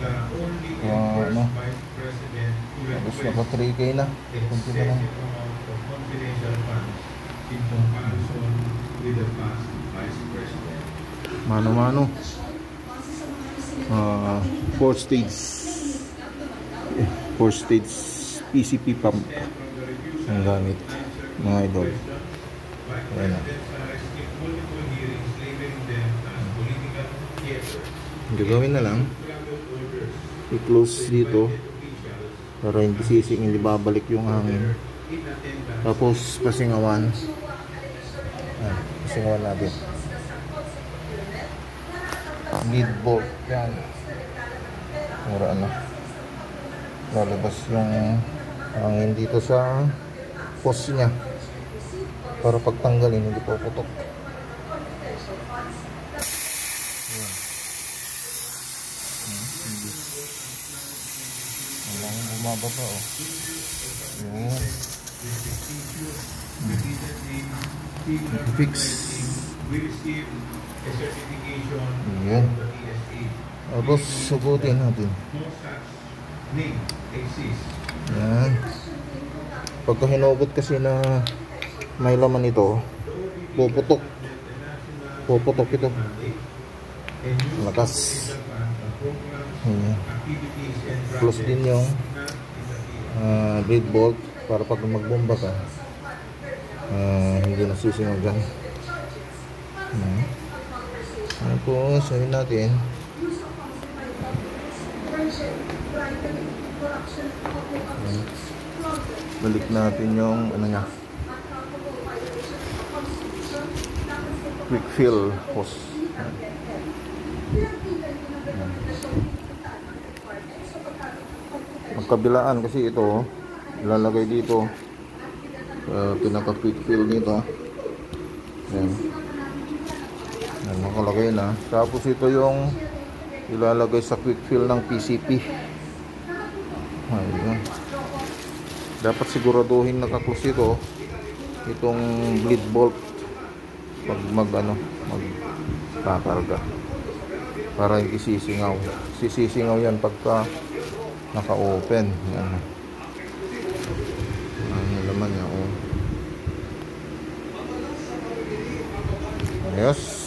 Ano, tapos naka 3K na, kunti na lang. Mano-mano, 4 stage PCP pump ang gamit mga idol. Ayan na. Gagawin na lang, i-close dito para hindi sising, hindi babalik yung hangin. Tapos pasingawan. Ayan, pasingawan natin. Lead bolt yan. Mura na. Lalabas yung hangin dito sa post nya para pagtanggalin hindi puputok. Walang bumababa oh. Yun. Fix. Ayan. Tapos subutin natin. Ayan. Pagka hinugot kasi na may laman ito, puputok. Puputok ito. Lakas. Ayan. Close din yung lead bolt para pag magbomba ka hindi nasisingaw dyan. Tapos sabihin natin balik natin yung ano nya, quick fill hose. Magkabilaan kasi ito ilalagay dito pinaka quick fill nito. Ayan. Ayan, nakalagay na. Tapos ito yung ilalagay sa quick fill ng PCP. Ayun. Dapat siguraduhin nakaklose ito itong bleed bolt pag magkakarga para hindi sisingaw. Sisisingaw yan pagka naka-open. Yan. Ang laman niya. Oh. Ayos.